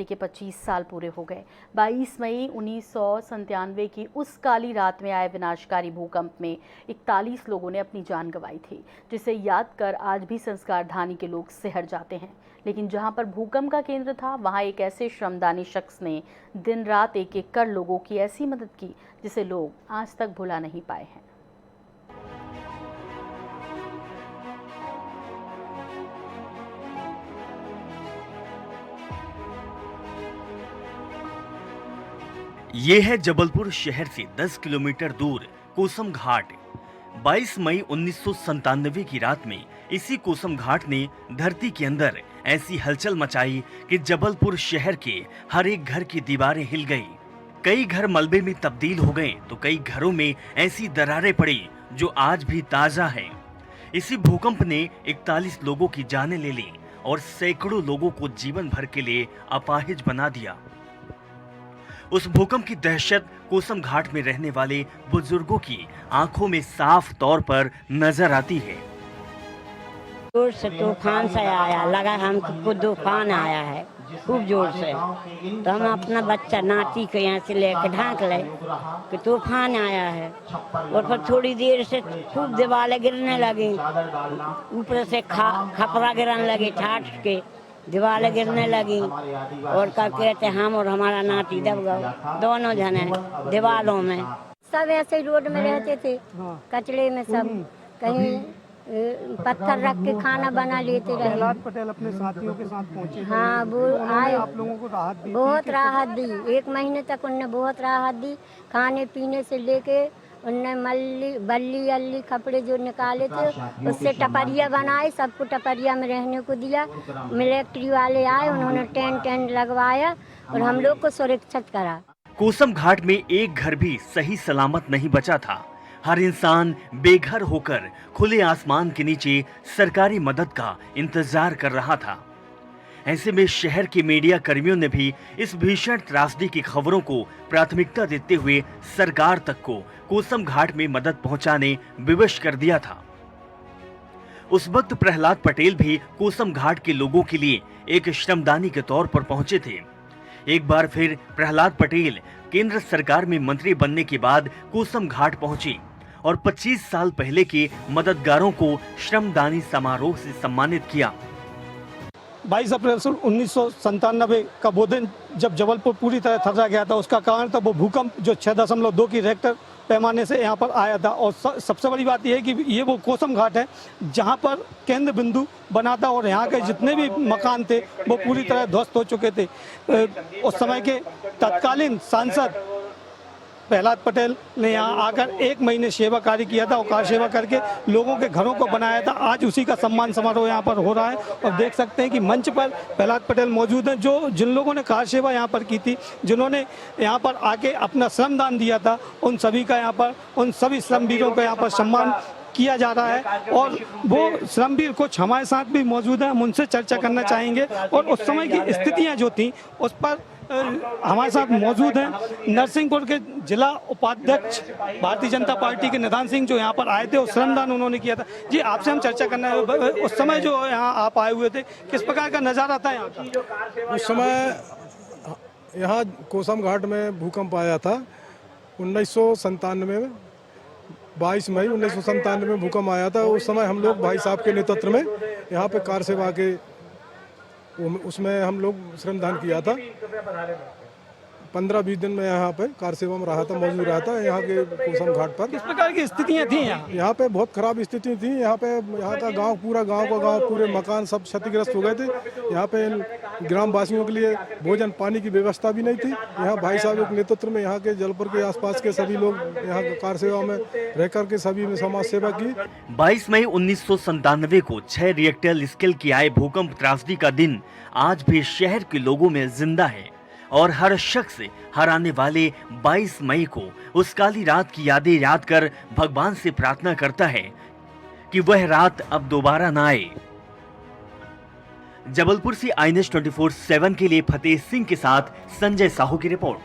के 25 साल पूरे हो गए। 22 मई 1997 की उस काली रात में आए विनाशकारी भूकंप में 41 लोगों ने अपनी जान गंवाई थी, जिसे याद कर आज भी संस्कार धानी के लोग सिहर जाते हैं। लेकिन जहां पर भूकंप का केंद्र था, वहां एक ऐसे श्रमदानी शख्स ने दिन रात एक एक कर लोगों की ऐसी मदद की जिसे लोग आज तक भुला नहीं पाए हैं। ये है जबलपुर शहर से 10 किलोमीटर दूर कोसम घाट। 22 मई 1997 की रात में इसी कोसम घाट ने धरती के अंदर ऐसी हलचल मचाई कि जबलपुर शहर के हर एक घर की दीवारें हिल गई। कई घर मलबे में तब्दील हो गए तो कई घरों में ऐसी दरारें पड़ी जो आज भी ताजा है। इसी भूकंप ने 41 लोगों की जानें ले ली और सैकड़ों लोगों को जीवन भर के लिए अपाहिज बना दिया। उस भूकंप की दहशत कोसम घाट में रहने वाले बुजुर्गों की आंखों में साफ तौर पर नजर आती है। जोर से तूफान से आया, लगा हमको तूफान आया है खूब जोर से। तो हम अपना बच्चा नाती को यहाँ से लेकर ढांक ले कि तूफान आया है। और फिर थोड़ी देर से खूब दीवारें गिरने लगी, ऊपर से खपरा गिरने लगी, ठाठ के दीवारें गिरने लगी। और क्या कहते हम और हमारा नाती दब गए, दोनों जने दीवारों में। सब ऐसे रोड में रहते थे, कचड़े में सब कहीं पत्थर रख के खाना बना लेते रहे। प्रहलाद पटेल अपने साथियों के साथ पहुंचे। हाँ, वो आए, आप लोगों को राहत दी, बहुत राहत दी। 1 महीने तक उनने बहुत राहत दी, खाने पीने से लेके उनने बल्ली अल्ली कपड़े जो निकाले थे उससे टपरिया बनाए, सबको टपरिया में रहने को दिया। मिलिट्री वाले आए, उन्होंने टेंट लगवाया और हम लोग को सुरक्षित करा। कोसम घाट में एक घर भी सही सलामत नहीं बचा था। हर इंसान बेघर होकर खुले आसमान के नीचे सरकारी मदद का इंतजार कर रहा था। ऐसे में शहर के मीडिया कर्मियों ने भी इस भीषण त्रासदी की खबरों को प्राथमिकता देते हुए सरकार तक को कोसम घाट में मदद पहुंचाने विवश कर दिया था। उस वक्त प्रहलाद पटेल भी कोसम घाट के लोगों के लिए एक श्रमदानी के तौर पर पहुंचे थे। एक बार फिर प्रहलाद पटेल केंद्र सरकार में मंत्री बनने के बाद कोसम घाट पहुंचे और 25 साल पहले के मददगारों को श्रमदानी समारोह से सम्मानित किया। 22 अप्रैल 1997 का वो दिन जब जबलपुर पूरी तरह थर्रा गया था, उसका कारण था वो भूकंप जो 6.2 की रेक्टर पैमाने से यहाँ पर आया था। और सबसे बड़ी बात यह है कि ये वो कोसम घाट है जहाँ पर केंद्र बिंदु बना था और यहाँ के जितने भी मकान थे वो पूरी तरह ध्वस्त हो चुके थे। उस समय के तत्कालीन सांसद प्रहलाद पटेल ने यहाँ आकर 1 महीने सेवा कार्य किया था और कार सेवा करके लोगों के घरों को बनाया था। आज उसी का सम्मान समारोह यहाँ पर हो रहा है और देख सकते हैं कि मंच पर प्रहलाद पटेल मौजूद हैं, जो जिन लोगों ने कार सेवा यहाँ पर की थी, जिन्होंने यहाँ पर आके अपना श्रमदान दिया था, उन सभी का यहाँ पर, उन सभी श्रमवीरों का यहाँ पर सम्मान किया जा रहा है। और वो श्रमवीर कुछ हमारे साथ भी मौजूद हैं, हम उनसे चर्चा करना चाहेंगे और उस समय की स्थितियाँ जो थी उस पर हमारे साथ मौजूद हैं नरसिंहपुर के जिला उपाध्यक्ष भारतीय जनता पार्टी के निधान सिंह, जो यहाँ पर आए थे और श्रमदान उन्होंने किया था। जी, आपसे हम चर्चा करना है, उस समय जो यहाँ आप आए हुए थे किस प्रकार का नज़ारा था यहाँ का? उस समय यहाँ कोसम घाट में भूकंप आया था 1997 में। 22 मई 1997 में भूकंप आया था। उस समय हम लोग भाई साहब के नेतृत्व में यहाँ पे कार सेवा के उसमें हम लोग श्रमदान किया था। 15-20 दिन में यहाँ पे कार सेवा में रहा था, मौजूद रहा था यहाँ के कोसम घाट पर। किस प्रकार की स्थितियाँ थी यहाँ पे बहुत खराब स्थिति थी। यहाँ का गांव, पूरा गांव का गांव, पूरे मकान सब क्षतिग्रस्त हो गए थे। यहाँ पे ग्रामवासियों के लिए भोजन पानी की व्यवस्था भी नहीं थी। यहाँ भाई साहब के नेतृत्व में यहाँ के जबलपुर के आसपास के सभी लोग यहाँ कार सेवा में रह करके सभी ने समाज सेवा की। 22 मई 1997 को 6 रिएक्टर स्केल की आए भूकंप त्रासदी का दिन आज भी शहर के लोगों में जिंदा है और हर शख्स हर आने वाले 22 मई को उस काली रात की यादें याद कर भगवान से प्रार्थना करता है कि वह रात अब दोबारा ना आए। जबलपुर से INS 24/7 के लिए फतेह सिंह के साथ संजय साहू की रिपोर्ट।